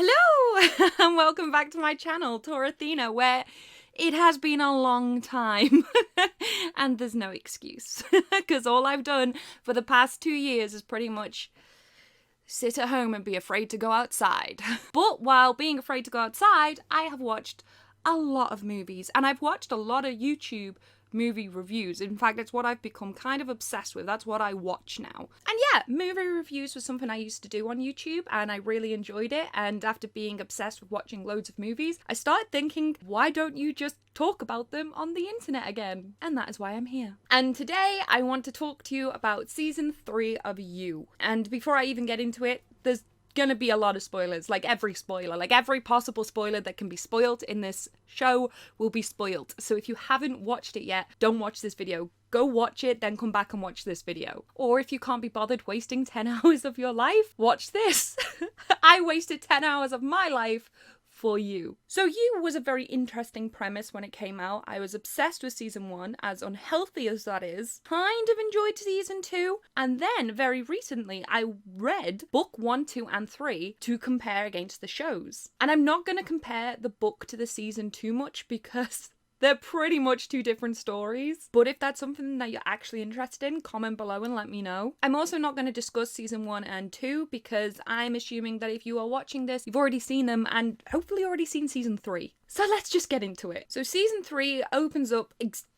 Hello and welcome back to my channel, TorAthena, where it has been a long time and there's no excuse because all I've done for the past 2 years is pretty much sit at home and be afraid to go outside. But while being afraid to go outside, I have watched a lot of movies and I've watched a lot of YouTube movie reviews. In fact, it's what I've become kind of obsessed with. That's what I watch now. And yeah, movie reviews was something I used to do on YouTube and I really enjoyed it. And after being obsessed with watching loads of movies, I started thinking, why don't you just talk about them on the internet again? And that is why I'm here. And today I want to talk to you about season 3 of You. And before I even get into it, there's gonna be a lot of spoilers, like every possible spoiler that can be spoiled in this show will be spoiled. So if you haven't watched it yet, don't watch this video. Go watch it, then come back and watch this video. Or if you can't be bothered wasting 10 hours of your life, watch this. I wasted 10 hours of my life for You. So You was a very interesting premise when it came out. I was obsessed with season 1, as unhealthy as that is. Kind of enjoyed season 2, and then very recently I read book 1, 2, and 3 to compare against the shows. And I'm not going to compare the book to the season too much because they're pretty much 2 different stories. But if that's something that you're actually interested in, comment below and let me know. I'm also not going to discuss season 1 and 2 because I'm assuming that if you are watching this, you've already seen them and hopefully already seen season 3. So let's just get into it. So season 3 opens up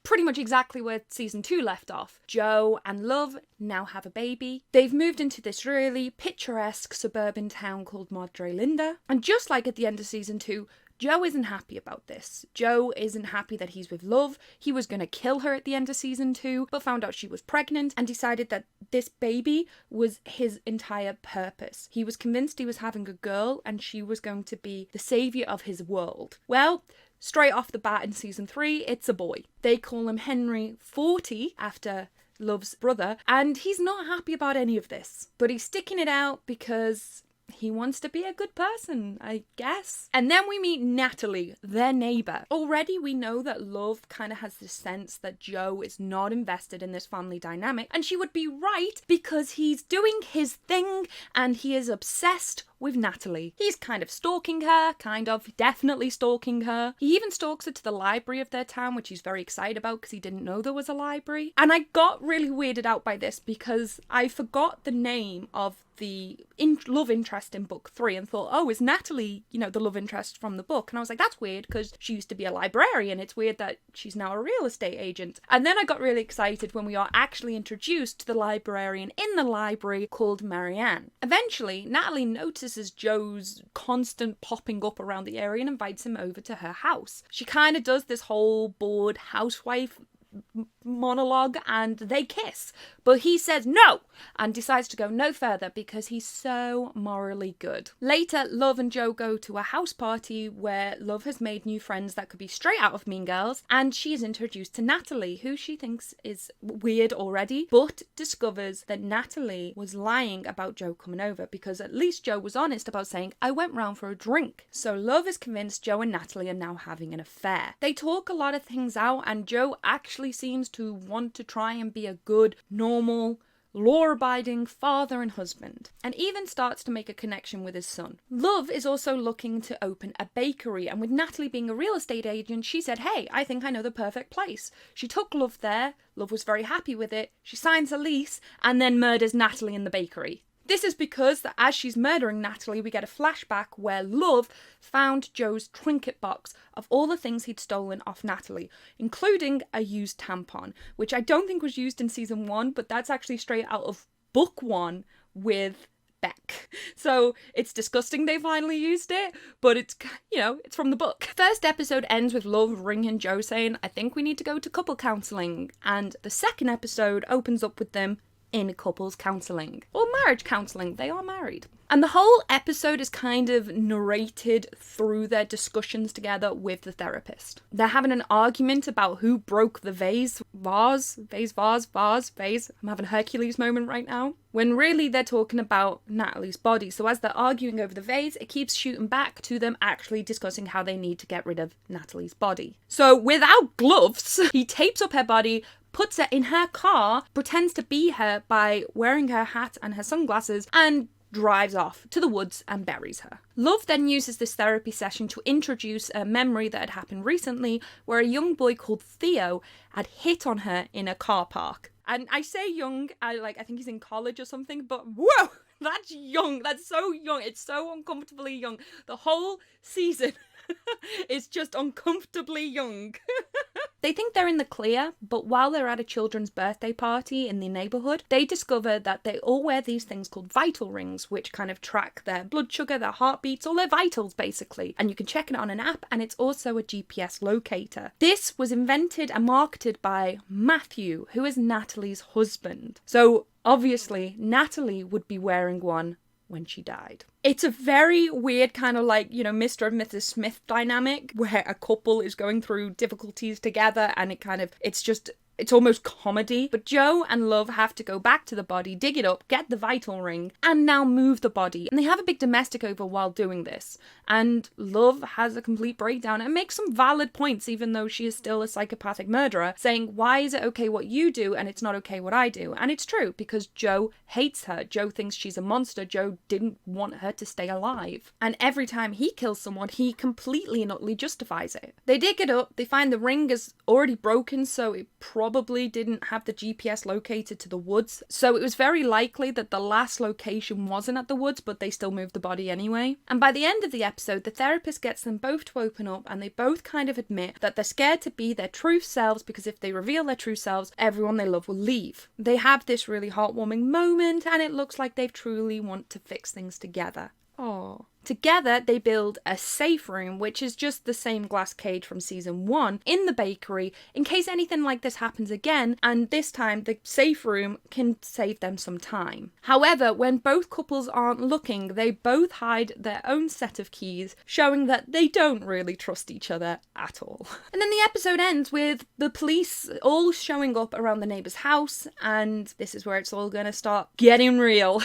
pretty much exactly where season 2 left off. Joe and Love now have a baby. They've moved into this really picturesque suburban town called Madre Linda. And just like at the end of season 2, Joe isn't happy about this. Joe isn't happy that he's with Love. He was going to kill her at the end of season 2, but found out she was pregnant and decided that this baby was his entire purpose. He was convinced he was having a girl and she was going to be the savior of his world. Well, straight off the bat in season 3, it's a boy. They call him Henry 40 after Love's brother, and he's not happy about any of this. But he's sticking it out because he wants to be a good person, I guess. And then we meet Natalie, their neighbour. Already we know that Love kind of has this sense that Joe is not invested in this family dynamic, and she would be right because he's doing his thing and he is obsessed with Natalie. He's kind of stalking her, definitely stalking her. He even stalks her to the library of their town, which he's very excited about because he didn't know there was a library. And I got really weirded out by this because I forgot the name of the love interest in book 3 and thought, oh, is Natalie, the love interest from the book? And I was like, that's weird because she used to be a librarian. It's weird that she's now a real estate agent. And then I got really excited when we are actually introduced to the librarian in the library called Marianne. Eventually, Natalie notices Joe's constant popping up around the area and invites him over to her house. She kind of does this whole bored housewife monologue and they kiss, but he says no and decides to go no further because he's so morally good. Later, Love and Joe go to a house party where Love has made new friends that could be straight out of Mean Girls, and she is introduced to Natalie, who she thinks is weird already, but discovers that Natalie was lying about Joe coming over because at least Joe was honest about saying, I went round for a drink. So Love is convinced Joe and Natalie are now having an affair. They talk a lot of things out and Joe actually seems to want to try and be a good, normal, law-abiding father and husband, and even starts to make a connection with his son. Love is also looking to open a bakery, and with Natalie being a real estate agent, she said, hey, I think I know the perfect place. She took Love there, Love was very happy with it, she signs a lease, and then murders Natalie in the bakery. This is because that as she's murdering Natalie, we get a flashback where Love found Joe's trinket box of all the things he'd stolen off Natalie, including a used tampon, which I don't think was used in season 1, but that's actually straight out of book 1 with Beck. So it's disgusting they finally used it, but it's from the book. First episode ends with Love ringing Joe saying, I think we need to go to couple counselling, and the second episode opens up with them in couples counselling or marriage counselling. They are married. And the whole episode is kind of narrated through their discussions together with the therapist. They're having an argument about who broke the vase. I'm having a Hercules moment right now. When really they're talking about Natalie's body. So as they're arguing over the vase, it keeps shooting back to them actually discussing how they need to get rid of Natalie's body. So without gloves, he tapes up her body, puts her in her car, pretends to be her by wearing her hat and her sunglasses, and drives off to the woods and buries her. Love then uses this therapy session to introduce a memory that had happened recently where a young boy called Theo had hit on her in a car park. And I say young, I think he's in college or something, but whoa, that's young. That's so young. It's so uncomfortably young. The whole season is just uncomfortably young. They think they're in the clear, but while they're at a children's birthday party in the neighborhood, they discover that they all wear these things called vital rings, which kind of track their blood sugar, their heartbeats, all their vitals basically. And you can check it on an app, and it's also a GPS locator. This was invented and marketed by Matthew, who is Natalie's husband. So obviously, Natalie would be wearing one when she died. It's a very weird kind of like, Mr. and Mrs. Smith dynamic where a couple is going through difficulties together and it's almost comedy. But Joe and Love have to go back to the body, dig it up, get the vital ring, and now move the body. And they have a big domestic over while doing this. And Love has a complete breakdown and makes some valid points, even though she is still a psychopathic murderer, saying, why is it okay what you do and it's not okay what I do? And it's true, because Joe hates her. Joe thinks she's a monster. Joe didn't want her to stay alive. And every time he kills someone, he completely and utterly justifies it. They dig it up. They find the ring is already broken, so it probably didn't have the GPS located to the woods. So it was very likely that the last location wasn't at the woods, but they still moved the body anyway. And by the end of the episode, the therapist gets them both to open up, and they both kind of admit that they're scared to be their true selves, because if they reveal their true selves, everyone they love will leave. They have this really heartwarming moment, and it looks like they truly want to fix things together. Oh. Together, they build a safe room, which is just the same glass cage from season 1, in the bakery, in case anything like this happens again, and this time the safe room can save them some time. However, when both couples aren't looking, they both hide their own set of keys, showing that they don't really trust each other at all. And then the episode ends with the police all showing up around the neighbour's house, and this is where it's all gonna start getting real.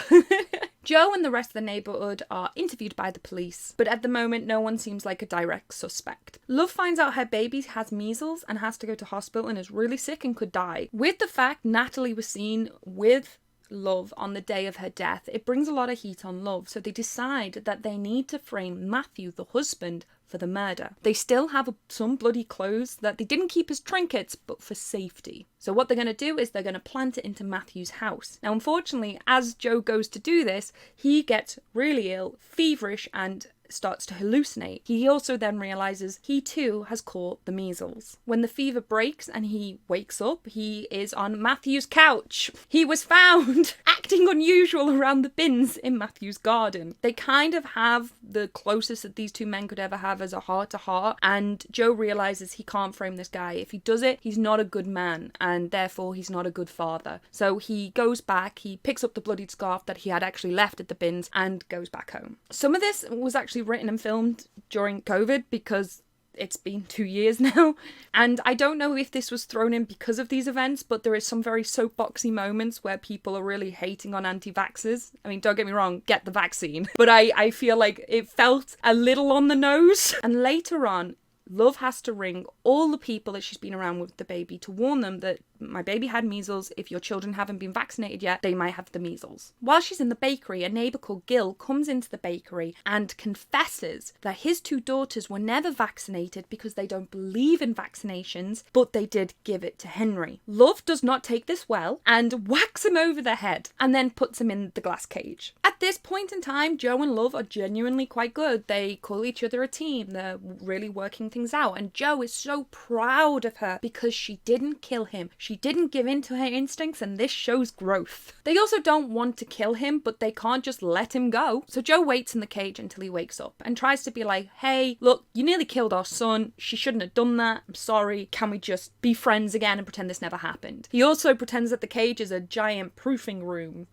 Joe and the rest of the neighbourhood are interviewed by the police, but at the moment no one seems like a direct suspect. Love finds out her baby has measles and has to go to hospital and is really sick and could die. With the fact Natalie was seen with Love on the day of her death, it brings a lot of heat on Love, so they decide that they need to frame Matthew, the husband, for the murder. They still have some bloody clothes that they didn't keep as trinkets, but for safety. So what they're going to do is they're going to plant it into Matthew's house. Now, unfortunately, as Joe goes to do this, he gets really ill, feverish, and starts to hallucinate. He also then realizes he too has caught the measles. When the fever breaks and he wakes up, he is on Matthew's couch. He was found acting unusual around the bins in Matthew's garden. They kind of have the closest that these two men could ever have as a heart-to-heart, and Joe realizes he can't frame this guy. If he does it, he's not a good man, and therefore he's not a good father. So he goes back, he picks up the bloodied scarf that he had actually left at the bins, and goes back home. Some of this was actually written and filmed during COVID, because it's been 2 years now, and I don't know if this was thrown in because of these events, but there is some very soapboxy moments where people are really hating on anti-vaxxers. I mean, don't get me wrong, get the vaccine, but I feel like it felt a little on the nose. And later on, Love has to ring all the people that she's been around with the baby to warn them that my baby had measles. If your children haven't been vaccinated yet, they might have the measles. While she's in the bakery, a neighbour called Gil comes into the bakery and confesses that his 2 daughters were never vaccinated because they don't believe in vaccinations, but they did give it to Henry. Love does not take this well and whacks him over the head and then puts him in the glass cage. At this point in time, Joe and Love are genuinely quite good. They call each other a team. They're really working things out, and Joe is so proud of her because she didn't kill him. She didn't give in to her instincts, and this shows growth. They also don't want to kill him, but they can't just let him go. So Joe waits in the cage until he wakes up and tries to be like, hey, look, you nearly killed our son. She shouldn't have done that. I'm sorry. Can we just be friends again and pretend this never happened? He also pretends that the cage is a giant proofing room.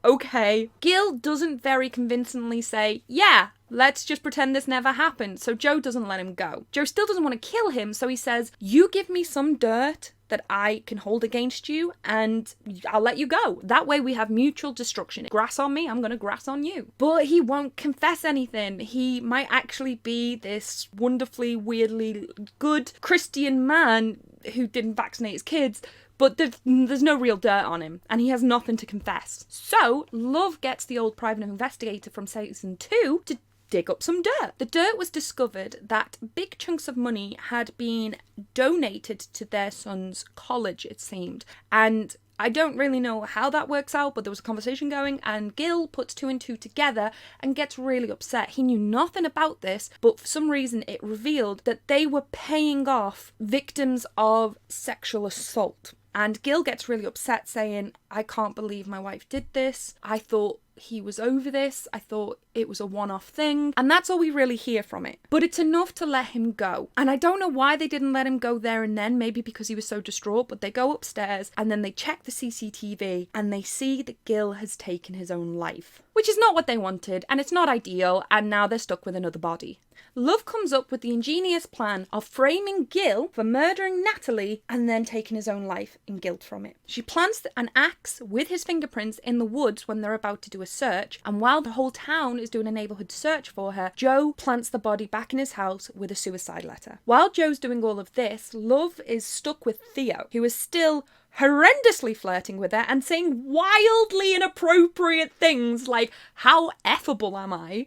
Okay. Gil doesn't very convincingly say, yeah, let's just pretend this never happened. So Joe doesn't let him go. Joe still doesn't want to kill him, so he says, you give me some dirt that I can hold against you and I'll let you go. That way we have mutual destruction. Grass on me, I'm gonna grass on you. But he won't confess anything. He might actually be this wonderfully, weirdly good Christian man who didn't vaccinate his kids, but there's no real dirt on him, and he has nothing to confess. So Love gets the old private investigator from season 2 to dig up some dirt. The dirt was discovered that big chunks of money had been donated to their son's college, it seemed. And I don't really know how that works out, but there was a conversation going, and Gil puts 2 and 2 together and gets really upset. He knew nothing about this, but for some reason it revealed that they were paying off victims of sexual assault. And Gil gets really upset, saying, I can't believe my wife did this. I thought he was over this. I thought it was a one-off thing. And that's all we really hear from it. But it's enough to let him go. And I don't know why they didn't let him go there and then. Maybe because he was so distraught. But they go upstairs and then they check the CCTV and they see that Gil has taken his own life. Which is not what they wanted, and it's not ideal, and now they're stuck with another body. Love comes up with the ingenious plan of framing Gil for murdering Natalie and then taking his own life in guilt from it. She plants an axe with his fingerprints in the woods when they're about to do a search, and while the whole town is doing a neighbourhood search for her, Joe plants the body back in his house with a suicide letter. While Joe's doing all of this, Love is stuck with Theo, who is still horrendously flirting with her and saying wildly inappropriate things like, how effable am I?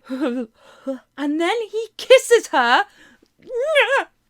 And then he kisses her,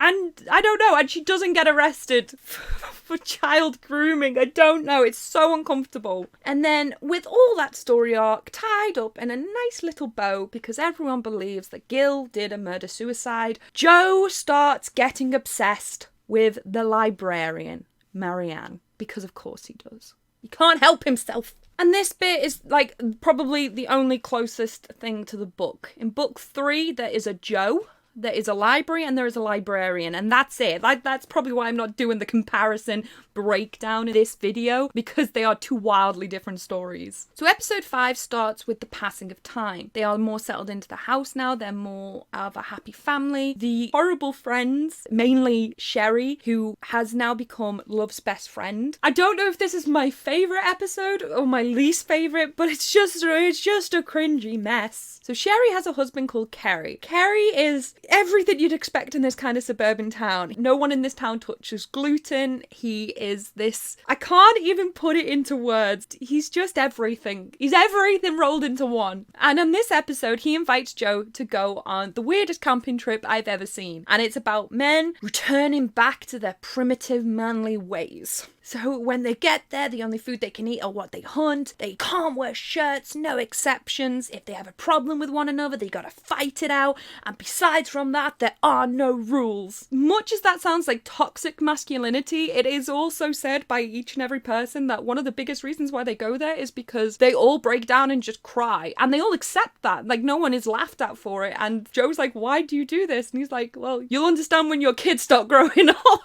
and I don't know, and she doesn't get arrested for child grooming. I don't know, it's so uncomfortable. And then with all that story arc tied up in a nice little bow, because everyone believes that Gil did a murder-suicide, Joe starts getting obsessed with the librarian, Marianne. Because of course he does. He can't help himself. And this bit is like probably the only closest thing to the book. In book 3, there is a Joe, there is a library, and there is a librarian, and that's it. That's probably why I'm not doing the comparison breakdown in this video, because they are two wildly different stories. So episode 5 starts with the passing of time. They are more settled into the house now, they're more of a happy family. The horrible friends, mainly Sherry, who has now become Love's best friend. I don't know if this is my favourite episode or my least favourite, but it's just a cringy mess. So Sherry has a husband called Kerry. Kerry is everything you'd expect in this kind of suburban town. No one in this town touches gluten. He is this, I can't even put it into words. He's just everything. He's everything rolled into one. And on this episode, he invites Joe to go on the weirdest camping trip I've ever seen. And it's about men returning back to their primitive manly ways. So when they get there, the only food they can eat are what they hunt. They can't wear shirts, no exceptions. If they have a problem with one another, they gotta fight it out. And besides from that, there are no rules. Much as that sounds like toxic masculinity, it is also said by each and every person that one of the biggest reasons why they go there is because they all break down and just cry. And they all accept that. Like, no one is laughed at for it. And Joe's like, why do you do this? And he's like, well, you'll understand when your kids start growing up.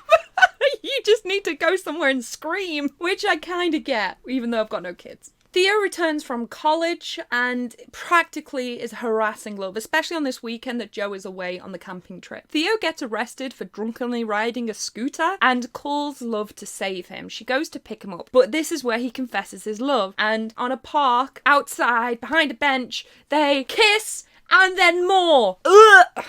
You just need to go somewhere and scream, which I kind of get, even though I've got no kids. Theo returns from college and practically is harassing Love, especially on this weekend that Joe is away on the camping trip. Theo gets arrested for drunkenly riding a scooter and calls Love to save him. She goes to pick him up, but this is where he confesses his love. And on a park, outside, behind a bench, they kiss and then more. Ugh.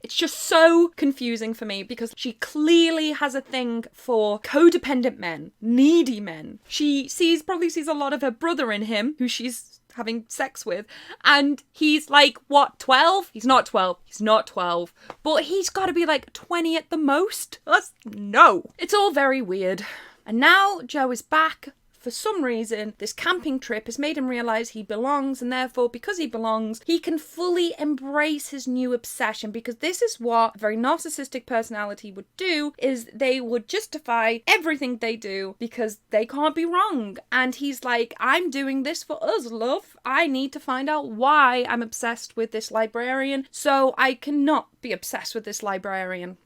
It's just so confusing for me because she clearly has a thing for codependent men, needy men. She probably sees a lot of her brother in him, who she's having sex with, and he's like, what, 12? He's not 12. He's not 12. But he's got to be like 20 at the most. No. It's all very weird. And now Joe is back. For some reason, this camping trip has made him realise he belongs, and therefore, because he belongs, he can fully embrace his new obsession, because this is what a very narcissistic personality would do, is they would justify everything they do because they can't be wrong. And he's like, I'm doing this for us, love. I need to find out why I'm obsessed with this librarian, so I cannot be obsessed with this librarian.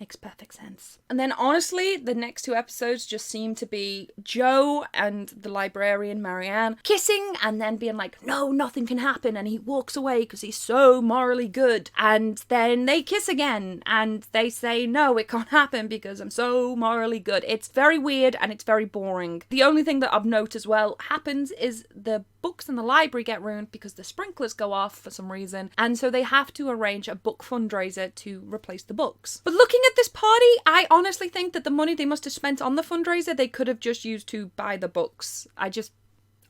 Makes perfect sense. And then honestly, the next 2 episodes just seem to be Joe and the librarian Marianne kissing and then being like, no, nothing can happen. And he walks away because he's so morally good. And then they kiss again and they say, no, it can't happen because I'm so morally good. It's very weird and it's very boring. The only thing that I've noticed as well happens is the books in the library get ruined because the sprinklers go off for some reason, and so they have to arrange a book fundraiser to replace the books. But looking at this party, I honestly think that the money they must have spent on the fundraiser, they could have just used to buy the books.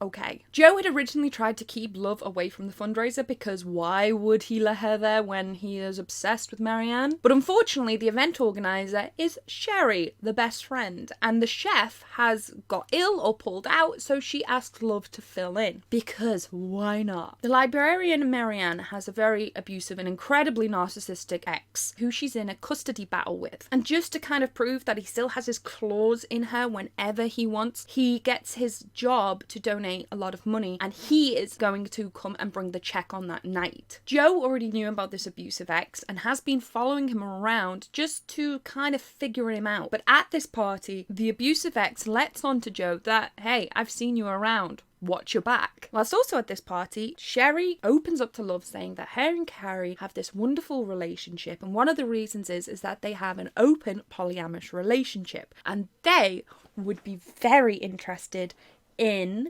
Okay. Joe had originally tried to keep Love away from the fundraiser because why would he let her there when he is obsessed with Marianne? But unfortunately, the event organizer is Sherry, the best friend, and the chef has got ill or pulled out, so she asked Love to fill in. Because why not? The librarian Marianne has a very abusive and incredibly narcissistic ex who she's in a custody battle with. And just to kind of prove that he still has his claws in her whenever he wants, he gets his job to donate a lot of money, and he is going to come and bring the check on that night. Joe already knew about this abusive ex and has been following him around just to kind of figure him out. But at this party, the abusive ex lets on to Joe that, hey, I've seen you around. Watch your back. Whilst also at this party, Sherry opens up to Love saying that her and Carrie have this wonderful relationship, and one of the reasons is that they have an open polyamorous relationship, and they would be very interested in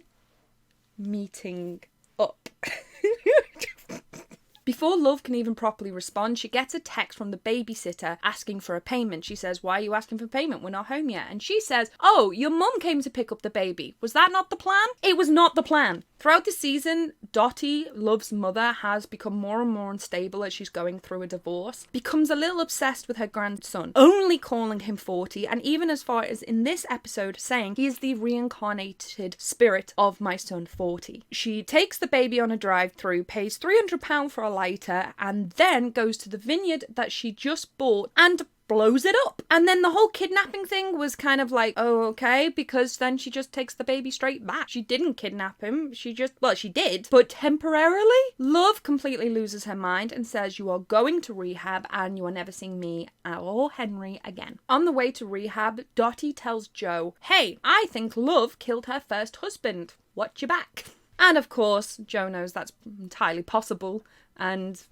meeting up. Before Love can even properly respond, she gets a text from the babysitter asking for a payment. She says, why are you asking for payment? We're not home yet. And she says, oh, your mum came to pick up the baby. Was that not the plan? It was not the plan. Throughout the season, Dottie, Love's mother, has become more and more unstable as she's going through a divorce, becomes a little obsessed with her grandson, only calling him 40, and even as far as in this episode saying he is the reincarnated spirit of my son 40. She takes the baby on a drive-through, pays £300 for a lighter, and then goes to the vineyard that she just bought and blows it up. And then the whole kidnapping thing was kind of like, oh, okay, because then she just takes the baby straight back. She didn't kidnap him. She did, but temporarily. Love completely loses her mind and says, you are going to rehab and you are never seeing me or Henry again. On the way to rehab, Dottie tells Joe, hey, I think Love killed her first husband. Watch your back. And of course, Joe knows that's entirely possible, and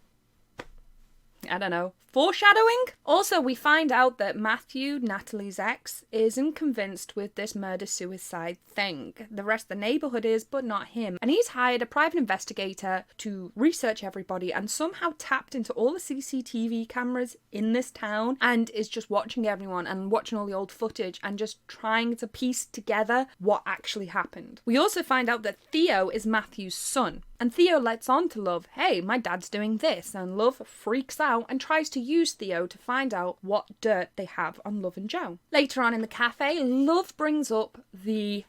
I don't know, foreshadowing? Also, we find out that Matthew, Natalie's ex, isn't convinced with this murder-suicide thing. The rest of the neighbourhood is, but not him. And he's hired a private investigator to research everybody and somehow tapped into all the CCTV cameras in this town and is just watching everyone and watching all the old footage and just trying to piece together what actually happened. We also find out that Theo is Matthew's son. And Theo lets on to Love, hey, my dad's doing this. And Love freaks out and tries to use Theo to find out what dirt they have on Love and Joe. Later on in the cafe, Love brings up the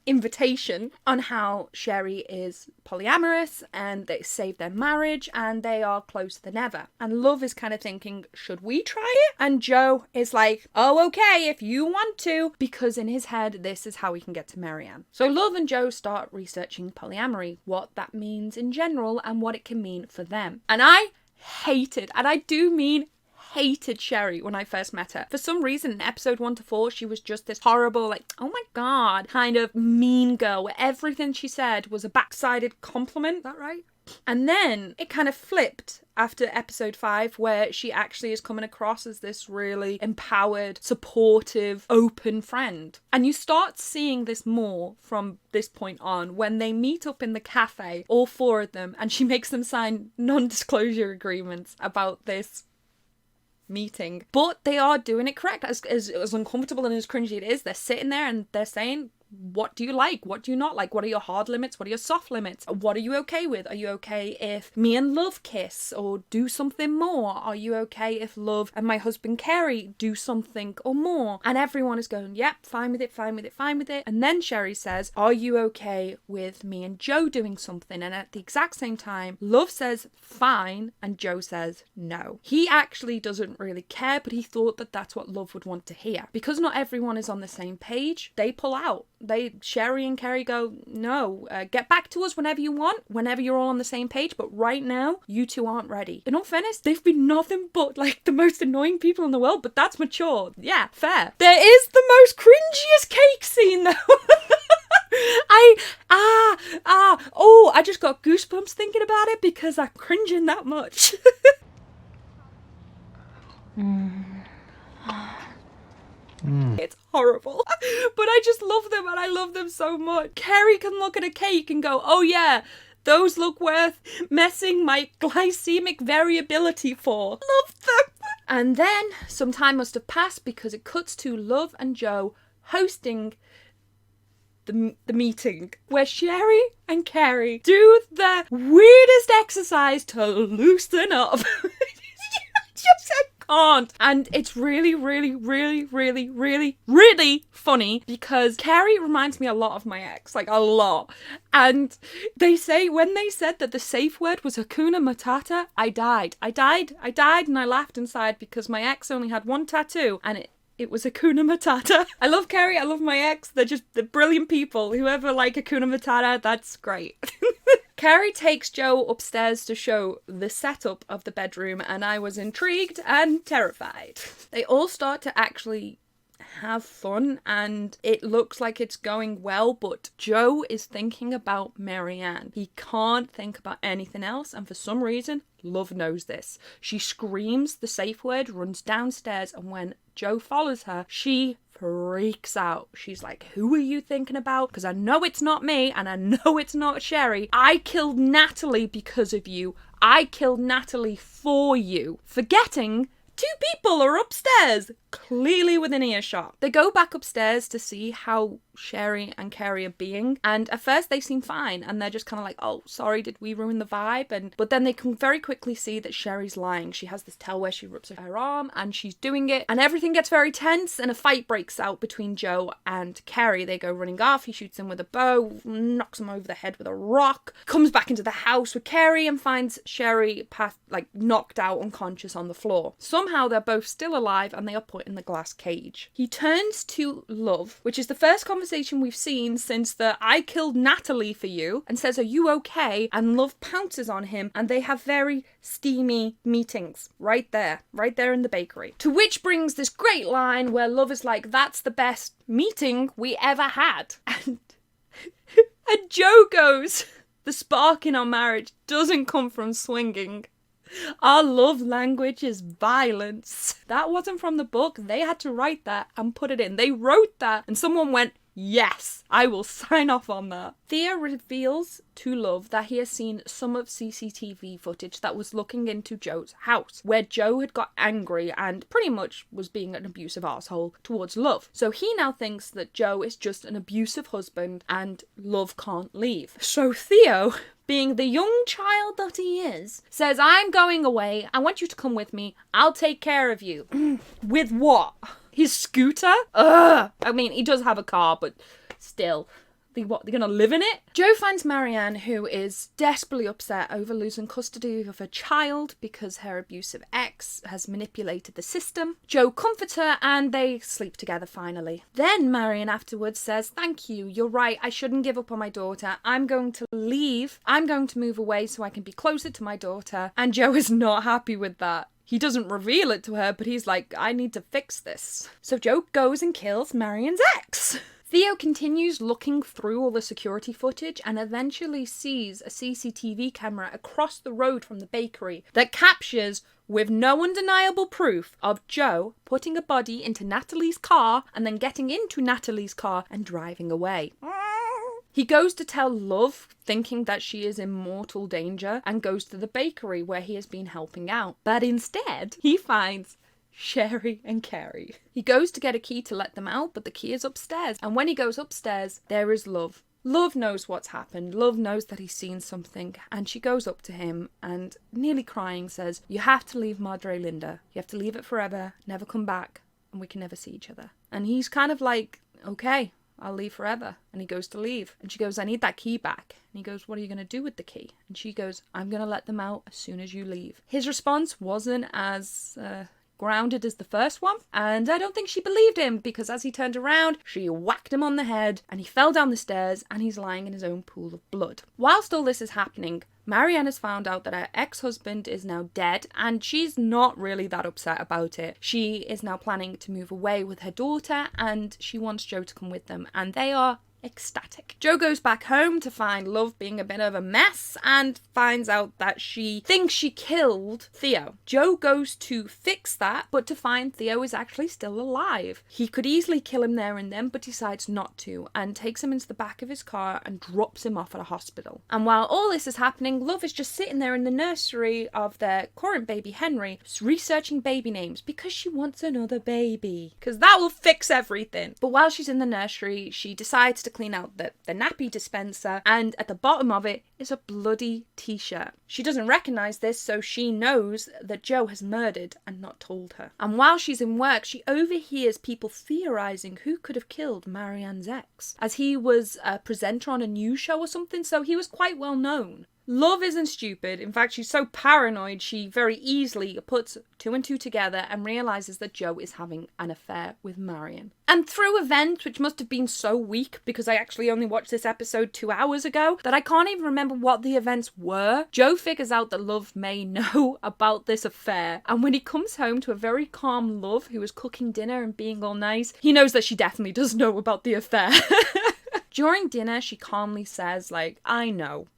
invitation on how Sherry is polyamorous and they saved their marriage and they are closer than ever. And Love is kind of thinking, should we try it? And Joe is like, oh, okay, if you want to, because in his head, this is how he can get to Marianne. So Love and Joe start researching polyamory, what that means in general and what it can mean for them. And I hated, and I do mean hated Sherry when I first met her. For some reason, in episode 1 to 4, she was just this horrible, like, oh my god, kind of mean girl where everything she said was a backsided compliment. Is that right? And then it kind of flipped after episode 5, where she actually is coming across as this really empowered, supportive, open friend. And you start seeing this more from this point on when they meet up in the cafe, all 4 of them, and she makes them sign non-disclosure agreements about this meeting. But they are doing it correct. As uncomfortable and as cringy it is, they're sitting there and they're saying, what do you like? What do you not like? What are your hard limits? What are your soft limits? What are you okay with? Are you okay if me and Love kiss or do something more? Are you okay if Love and my husband Kerry do something or more? And everyone is going, yep, fine with it, fine with it, fine with it. And then Sherry says, are you okay with me and Joe doing something? And at the exact same time, Love says fine and Joe says no. He actually doesn't really care, but he thought that that's what Love would want to hear. Because not everyone is on the same page, they pull out. Sherry and Kerry go, no, get back to us whenever you want, whenever you're all on the same page, but right now, you two aren't ready. In all fairness, they've been nothing but like the most annoying people in the world, but that's mature. Yeah, fair. There is the most cringiest cake scene though. I just got goosebumps thinking about it because I'm cringing that much. It's horrible. But I just love them, and I love them so much. Carrie can look at a cake and go, oh yeah, those look worth messing my glycemic variability for. Love them. And then some time must have passed because it cuts to Love and Joe hosting the meeting where Sherry and Carrie do the weirdest exercise to loosen up. I can't. And it's really, really, really, really, really, really funny because Carrie reminds me a lot of my ex, like a lot. And when they said that the safe word was Hakuna Matata, I died, and I laughed inside because my ex only had one tattoo and it was Hakuna Matata. I love Carrie, I love my ex. They're brilliant people. Whoever like Hakuna Matata, that's great. Carrie takes Joe upstairs to show the setup of the bedroom, and I was intrigued and terrified. They all start to actually have fun, and it looks like it's going well, but Joe is thinking about Marianne. He can't think about anything else, and for some reason, Love knows this. She screams the safe word, runs downstairs, and when Joe follows her, she freaks out. She's like, who are you thinking about? Because I know it's not me, and I know it's not Sherry. I killed Natalie because of you. I killed Natalie for you. Forgetting 2 people are upstairs, clearly within earshot. They go back upstairs to see how Sherry and Carrie are being, and at first they seem fine, and they're just kind of like, oh, sorry, did we ruin the vibe? But then they can very quickly see that Sherry's lying. She has this tell where she rips her arm, and she's doing it, and everything gets very tense, and a fight breaks out between Joe and Carrie. They go running off. He shoots him with a bow, knocks him over the head with a rock, comes back into the house with Carrie and finds Sherry knocked out unconscious on the floor. Somehow they're both still alive, and they are put in the glass cage. He turns to Love, which is the first conversation we've seen since the I killed Natalie for you, and says, are you okay? And Love pounces on him, and they have very steamy meetings right there in the bakery. To which brings this great line where Love is like, that's the best meeting we ever had. And Joe goes, the spark in our marriage doesn't come from swinging. Our love language is violence. That wasn't from the book. They had to write that and put it in. They wrote that and someone went, yes, I will sign off on that. Thea reveals to Love that he has seen some of CCTV footage that was looking into Joe's house, where Joe had got angry and pretty much was being an abusive asshole towards Love. So he now thinks that Joe is just an abusive husband and Love can't leave. So Theo, being the young child that he is, says, I'm going away. I want you to come with me. I'll take care of you. With what? His scooter? Ugh. I mean, he does have a car, but still. They're gonna live in it? Joe finds Marianne, who is desperately upset over losing custody of her child because her abusive ex has manipulated the system. Joe comforts her and they sleep together finally. Then Marianne afterwards says, thank you, you're right, I shouldn't give up on my daughter. I'm going to leave. I'm going to move away so I can be closer to my daughter. And Joe is not happy with that. He doesn't reveal it to her, but he's like, I need to fix this. So Joe goes and kills Marianne's ex. Theo continues looking through all the security footage and eventually sees a CCTV camera across the road from the bakery that captures, with no undeniable proof, of Joe putting a body into Natalie's car and then getting into Natalie's car and driving away. He goes to tell Love, thinking that she is in mortal danger, and goes to the bakery where he has been helping out. But instead, he finds Sherry and Carrie. He goes to get a key to let them out, but the key is upstairs. And when he goes upstairs, there is Love. Love knows what's happened. Love knows that he's seen something. And she goes up to him and, nearly crying, says, you have to leave Madre Linda. You have to leave it forever, never come back, and we can never see each other. And he's kind of like, okay, I'll leave forever. And he goes to leave. And she goes, I need that key back. And he goes, what are you going to do with the key? And she goes, I'm going to let them out as soon as you leave. His response wasn't as grounded as the first one, and I don't think she believed him, because as he turned around, she whacked him on the head and he fell down the stairs and he's lying in his own pool of blood. Whilst all this is happening, Marianne has found out that her ex-husband is now dead, and she's not really that upset about it. She is now planning to move away with her daughter, and she wants Joe to come with them, and they are ecstatic. Jo goes back home to find Love being a bit of a mess and finds out that she thinks she killed Theo. Jo goes to fix that, but to find Theo is actually still alive. He could easily kill him there and then, but decides not to, and takes him into the back of his car and drops him off at a hospital. And while all this is happening, Love is just sitting there in the nursery of their current baby Henry, researching baby names because she wants another baby. Because that will fix everything. But while she's in the nursery, she decides to clean out the nappy dispenser, and at the bottom of it is a bloody t-shirt. She doesn't recognise this, so she knows that Jo has murdered and not told her. And while she's in work, she overhears people theorising who could have killed Marianne's ex, as he was a presenter on a news show or something, so he was quite well known. Love isn't stupid. In fact, she's so paranoid she very easily puts two and two together and realises that Jo is having an affair with Marion. And through events, which must have been so weak because I actually only watched this episode 2 hours ago, that I can't even remember what the events were, Jo figures out that Love may know about this affair. And when he comes home to a very calm Love who is cooking dinner and being all nice, he knows that she definitely does know about the affair. During dinner, she calmly says, like, I know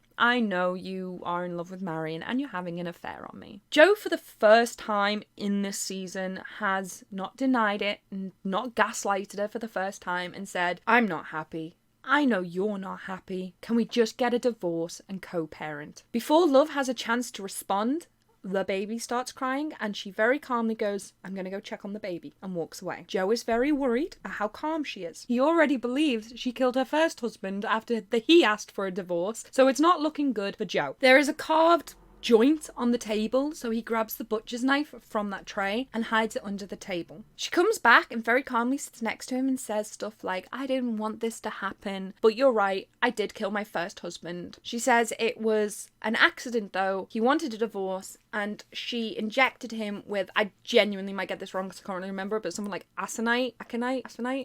you are in love with Marion and you're having an affair on me. Jo, for the first time in this season, has not denied it and not gaslighted her for the first time and said, I'm not happy. I know you're not happy. Can we just get a divorce and co-parent? Before Love has a chance to respond, the baby starts crying and she very calmly goes, I'm going to go check on the baby, and walks away. Jo is very worried at how calm she is. He already believes she killed her first husband after he asked for a divorce, so it's not looking good for Jo. There is a carved joint on the table, so he grabs the butcher's knife from that tray and hides it under the table. She comes back and very calmly sits next to him and says stuff like, I didn't want this to happen, but you're right, I did kill my first husband. She says it was an accident though, he wanted a divorce, and she injected him with, I genuinely might get this wrong because I can't really remember, but something like aconite,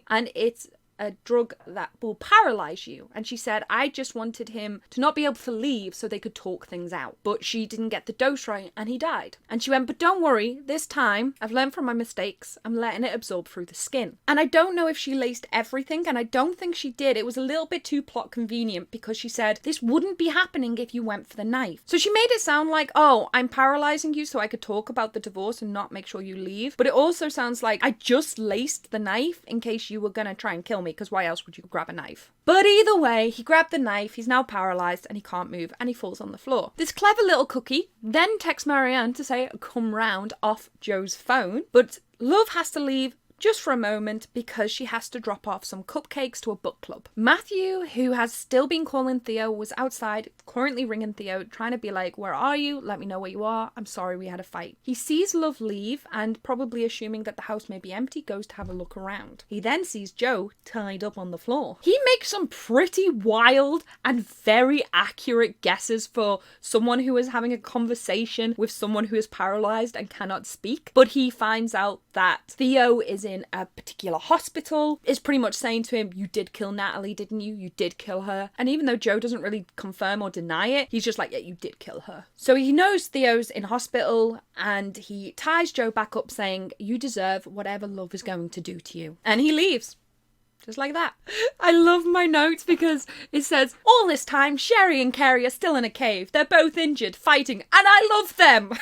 and it's a drug that will paralyze you. And she said, I just wanted him to not be able to leave so they could talk things out. But she didn't get the dose right and he died. And she went, but don't worry, this time I've learned from my mistakes. I'm letting it absorb through the skin. And I don't know if she laced everything, and I don't think she did. It was a little bit too plot convenient because she said, this wouldn't be happening if you went for the knife. So she made it sound like, oh, I'm paralyzing you so I could talk about the divorce and not make sure you leave. But it also sounds like I just laced the knife in case you were going to try and kill me, because why else would you grab a knife? But either way, he grabbed the knife, he's now paralyzed and he can't move and he falls on the floor. This clever little cookie then texts Marianne to say come round off Jo's phone, but Love has to leave just for a moment because she has to drop off some cupcakes to a book club. Matthew, who has still been calling Theo, was outside, currently ringing Theo, trying to be like, where are you? Let me know where you are. I'm sorry we had a fight. He sees Love leave and, probably assuming that the house may be empty, goes to have a look around. He then sees Jo tied up on the floor. He makes some pretty wild and very accurate guesses for someone who is having a conversation with someone who is paralyzed and cannot speak, but he finds out that Theo is in a particular hospital, is pretty much saying to him, you did kill Natalie, didn't you? You did kill her. And even though Jo doesn't really confirm or deny it, he's just like, yeah, you did kill her. So he knows Theo's in hospital and he ties Jo back up saying, you deserve whatever Love is going to do to you. And he leaves. Just like that. I love my notes because it says, all this time, Sherry and Carrie are still in a cave. They're both injured, fighting, and I love them.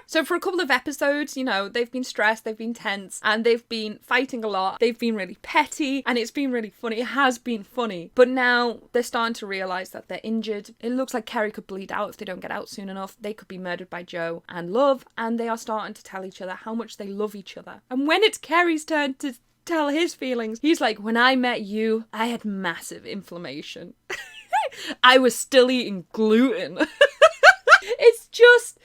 So for a couple of episodes, you know, they've been stressed, they've been tense, and they've been fighting a lot. They've been really petty, and it's been really funny. It has been funny. But now they're starting to realise that they're injured. It looks like Carrie could bleed out if they don't get out soon enough. They could be murdered by Jo and Love, and they are starting to tell each other how much they love each other. And when it's Carrie's turn to tell his feelings, he's like, when I met you, I had massive inflammation. I was still eating gluten. It's just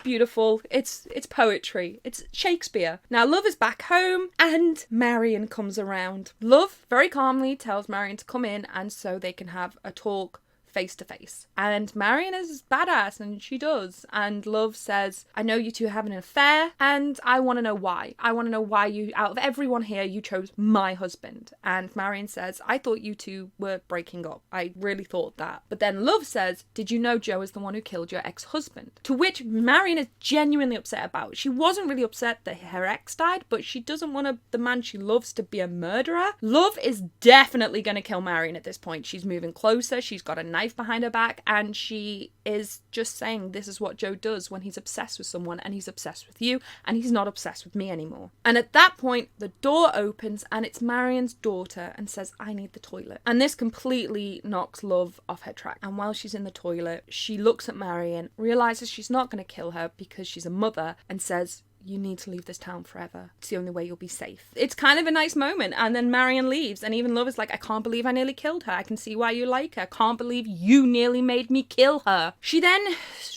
beautiful. It's poetry. It's Shakespeare. Now Love is back home and Marion comes around. Love very calmly tells Marion to come in and so they can have a talk face to face. And Marion is badass, and she does. And Love says, I know you two are having an affair, and I want to know why. I want to know why you, out of everyone here, you chose my husband. And Marion says, I thought you two were breaking up. I really thought that. But then Love says, did you know Joe is the one who killed your ex-husband? To which Marion is genuinely upset about. She wasn't really upset that her ex died, but she doesn't want the man she loves to be a murderer. Love is definitely going to kill Marion at this point. She's moving closer. She's got a knife behind her back, and she is just saying this is what Joe does when he's obsessed with someone, and he's obsessed with you, and he's not obsessed with me anymore. And at that point, the door opens, and it's Marion's daughter, and says, I need the toilet. And this completely knocks Love off her track. And while she's in the toilet, she looks at Marion, realizes she's not going to kill her because she's a mother, and says, you need to leave this town forever. It's the only way you'll be safe. It's kind of a nice moment. And then Marion leaves, and even Love is like, I can't believe I nearly killed her. I can see why you like her. Can't believe you nearly made me kill her. She then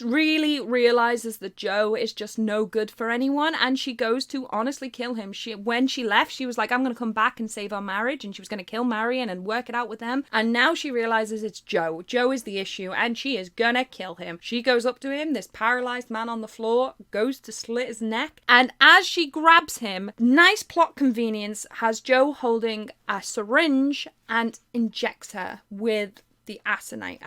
really realizes that Joe is just no good for anyone, and she goes to honestly kill him. When she left, she was like, I'm going to come back and save our marriage, and she was going to kill Marion and work it out with them. And now she realizes it's Joe. Joe is the issue, and she is gonna kill him. She goes up to him, this paralyzed man on the floor, goes to slit his neck. And as she grabs him, nice plot convenience, has Joe holding a syringe and injects her with the aconite.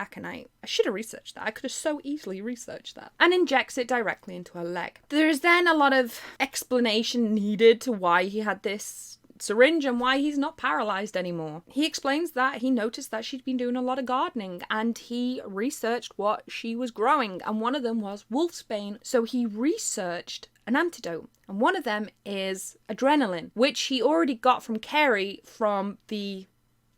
I should have researched that. I could have so easily researched that. And injects it directly into her leg. There is then a lot of explanation needed to why he had this syringe and why he's not paralyzed anymore. He explains that he noticed that she'd been doing a lot of gardening, and he researched what she was growing, and one of them was wolfsbane. So he researched an antidote, and one of them is adrenaline, which he already got from Carrie from the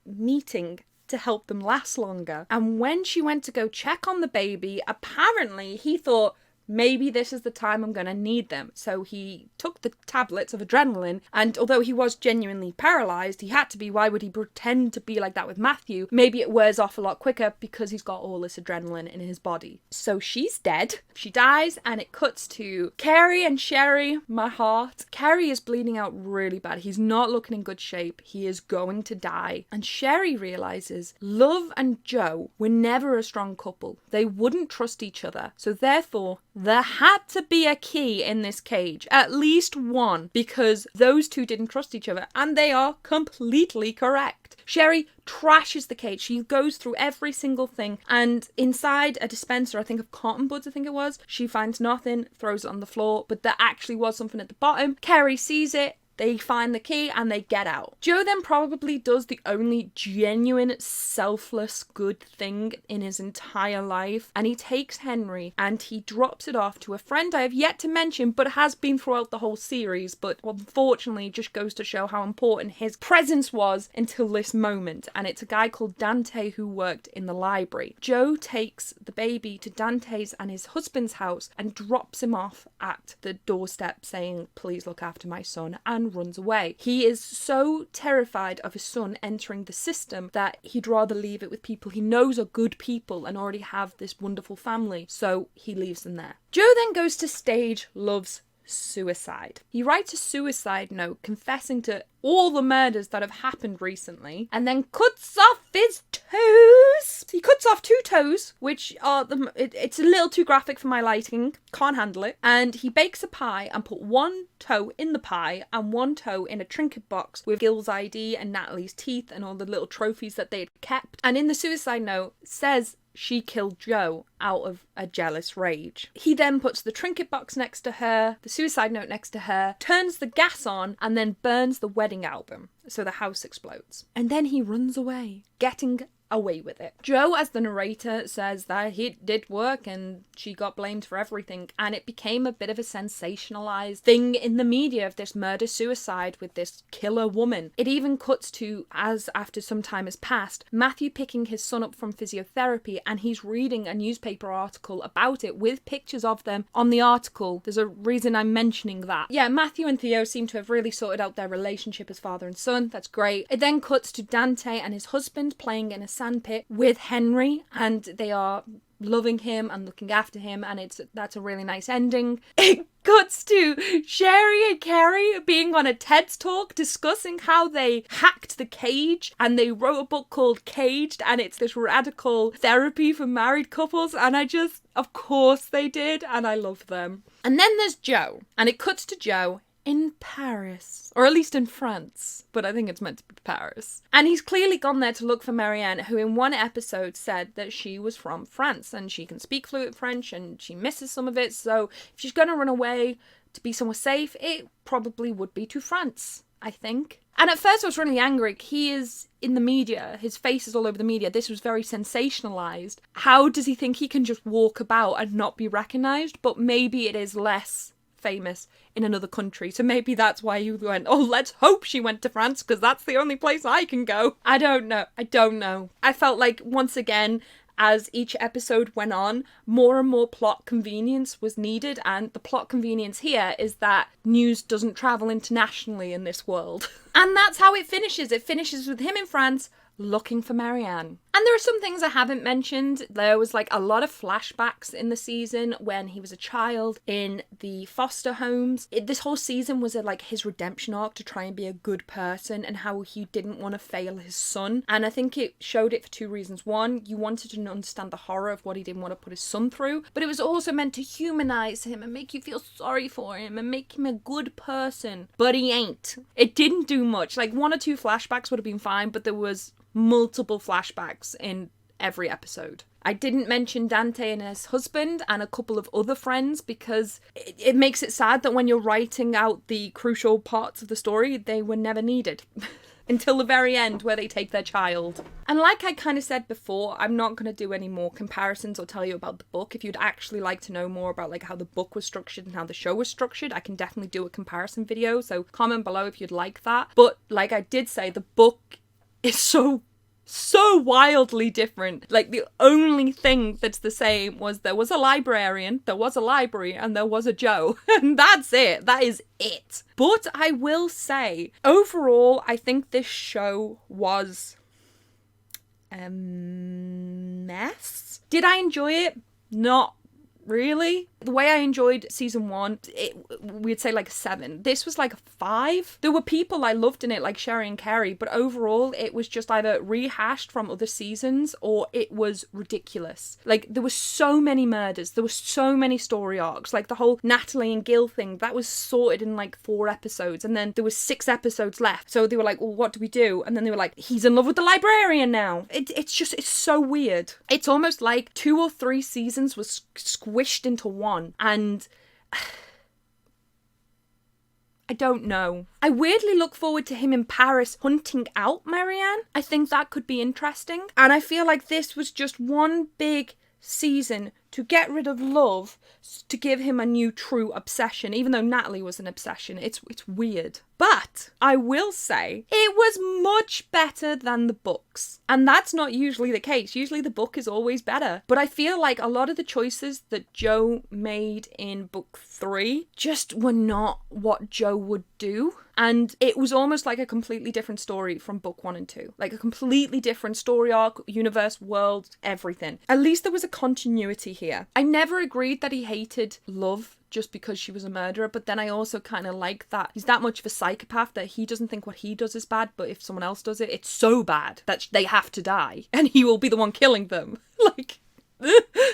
meeting to help them last longer. And when she went to go check on the baby, apparently he thought, maybe this is the time I'm going to need them. So he took the tablets of adrenaline, and although he was genuinely paralyzed, he had to be. Why would he pretend to be like that with Matthew? Maybe it wears off a lot quicker because he's got all this adrenaline in his body. So she's dead. She dies, and it cuts to Carrie and Sherry, my heart. Carrie is bleeding out really bad. He's not looking in good shape. He is going to die. And Sherry realizes Love and Joe were never a strong couple. They wouldn't trust each other. So therefore, there had to be a key in this cage, at least one, because those two didn't trust each other, and they are completely correct. Sherry trashes the cage. She goes through every single thing, and inside a dispenser, I think of cotton buds, I think it was, she finds nothing, throws it on the floor, but there actually was something at the bottom. Carrie sees it. They find the key and they get out. Joe then probably does the only genuine, selfless, good thing in his entire life. And he takes Henry and he drops it off to a friend I have yet to mention, but has been throughout the whole series. But unfortunately, just goes to show how important his presence was until this moment. And it's a guy called Dante who worked in the library. Joe takes the baby to Dante's and his husband's house and drops him off at the doorstep saying, please look after my son, and runs away. He is so terrified of his son entering the system that he'd rather leave it with people he knows are good people and already have this wonderful family, so he leaves them there. Joe then goes to stage Love's suicide. He writes a suicide note confessing to all the murders that have happened recently, and then cuts off his toes. He cuts off 2 toes, which are it's a little too graphic for my liking, can't handle it. And he bakes a pie and put 1 toe in the pie and 1 toe in a trinket box with Gil's ID and Natalie's teeth and all the little trophies that they had kept. And in the suicide note says she killed Joe out of a jealous rage. He then puts the trinket box next to her, the suicide note next to her, turns the gas on, and then burns the wedding album, so the house explodes. And then he runs away, getting away with it. Joe, as the narrator, says that it did work and she got blamed for everything, and it became a bit of a sensationalized thing in the media of this murder-suicide with this killer woman. It even cuts to, as after some time has passed, Matthew picking his son up from physiotherapy, and he's reading a newspaper article about it with pictures of them on the article. There's a reason I'm mentioning that. Yeah, Matthew and Theo seem to have really sorted out their relationship as father and son. That's great. It then cuts to Dante and his husband playing in a sandpit with Henry, and they are loving him and looking after him, and that's a really nice ending. It cuts to Sherry and Carrie being on a TED's talk discussing how they hacked the cage and they wrote a book called Caged, and it's this radical therapy for married couples, and of course they did, and I love them. And then there's Joe, and it cuts to Joe in Paris, or at least in France, but I think it's meant to be Paris. And he's clearly gone there to look for Marianne, who in one episode said that she was from France and she can speak fluent French and she misses some of it, so if she's going to run away to be somewhere safe, it probably would be to France, I think. And at first I was really angry. He is in the media. His face is all over the media. This was very sensationalized. How does he think he can just walk about and not be recognized? But maybe it is less famous in another country, so maybe that's why you went, oh, let's hope she went to France because that's the only place I can go. I don't know. I felt like, once again, as each episode went on, more and more plot convenience was needed, and the plot convenience here is that news doesn't travel internationally in this world. And that's how it finishes. It finishes with him in France looking for Marianne. And there are some things I haven't mentioned. There was like a lot of flashbacks in the season when he was a child in the foster homes. This whole season was like his redemption arc to try and be a good person and how he didn't want to fail his son. And I think it showed it for two reasons. One, you wanted to understand the horror of what he didn't want to put his son through, but it was also meant to humanize him and make you feel sorry for him and make him a good person. But he ain't. It didn't do much. Like 1 or 2 flashbacks would have been fine, but there was multiple flashbacks in every episode. I didn't mention Dante and his husband and a couple of other friends because it makes it sad that when you're writing out the crucial parts of the story, they were never needed. Until the very end where they take their child. And like I kind of said before, I'm not going to do any more comparisons or tell you about the book. If you'd actually like to know more about like how the book was structured and how the show was structured, I can definitely do a comparison video, so comment below if you'd like that. But like I did say, the book is so wildly different. Like the only thing that's the same was there was a librarian, there was a library, and there was a Joe. And that's it. That is it. But I will say, overall, I think this show was a mess. Did I enjoy it? Not really. The way I enjoyed season 1, we'd say like a 7. This was like a 5. There were people I loved in it, like Sherry and Carrie, but overall it was just either rehashed from other seasons or it was ridiculous. Like there were so many murders, there were so many story arcs, like the whole Natalie and Gil thing, that was sorted in like 4 episodes, and then there was 6 episodes left. So they were like, well, what do we do? And then they were like, he's in love with the librarian now. It's so weird. It's almost like 2 or 3 seasons was squished into one. And I don't know. I weirdly look forward to him in Paris hunting out Marianne. I think that could be interesting. And I feel like this was just one big season to get rid of love, to give him a new true obsession, even though Natalie was an obsession. It's weird. But I will say it was much better than the books. And that's not usually the case. Usually the book is always better. But I feel like a lot of the choices that Joe made in book 3 just were not what Joe would do. And it was almost like a completely different story from book 1 and 2. Like a completely different story arc, universe, world, everything. At least there was a continuity here. I never agreed that he hated love just because she was a murderer, but then I also kind of like that he's that much of a psychopath that he doesn't think what he does is bad, but if someone else does it, it's so bad that they have to die, and he will be the one killing them. Like...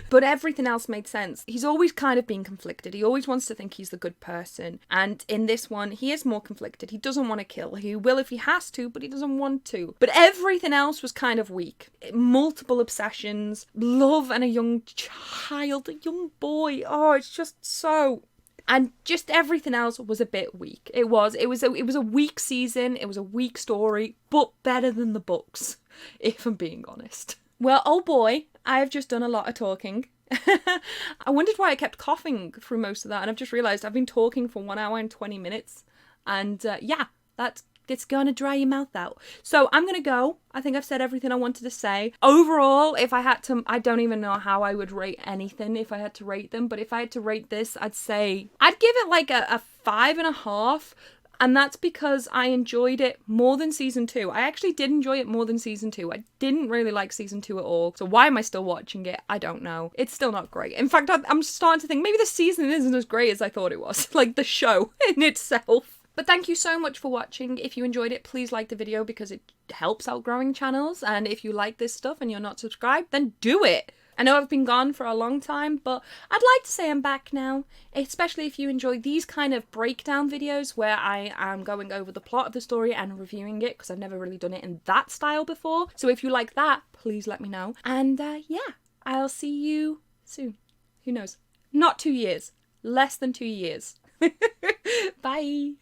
But everything else made sense. He's always kind of been conflicted. He always wants to think he's the good person. And in this one, he is more conflicted. He doesn't want to kill. He will if he has to, but he doesn't want to. But everything else was kind of weak. Multiple obsessions, love and a young child, a young boy. Oh, it's just so... And just everything else was a bit weak. It was a weak season. It was a weak story, but better than the books, if I'm being honest. Well, oh boy, I have just done a lot of talking. I wondered why I kept coughing through most of that, and I've just realised I've been talking for 1 hour and 20 minutes. And yeah, it's gonna dry your mouth out. So I'm gonna go. I think I've said everything I wanted to say. Overall, if I had to, I don't even know how I would rate anything if I had to rate them, but if I had to rate this, I'd give it like a 5.5. And that's because I enjoyed it more than season 2. I actually did enjoy it more than season 2. I didn't really like season 2 at all. So why am I still watching it? I don't know. It's still not great. In fact, I'm starting to think maybe the season isn't as great as I thought it was. Like the show in itself. But thank you so much for watching. If you enjoyed it, please like the video because it helps out growing channels. And if you like this stuff and you're not subscribed, then do it. I know I've been gone for a long time, but I'd like to say I'm back now, especially if you enjoy these kind of breakdown videos where I am going over the plot of the story and reviewing it, because I've never really done it in that style before. So if you like that, please let me know. And yeah, I'll see you soon. Who knows? Not 2 years. Less than 2 years. Bye.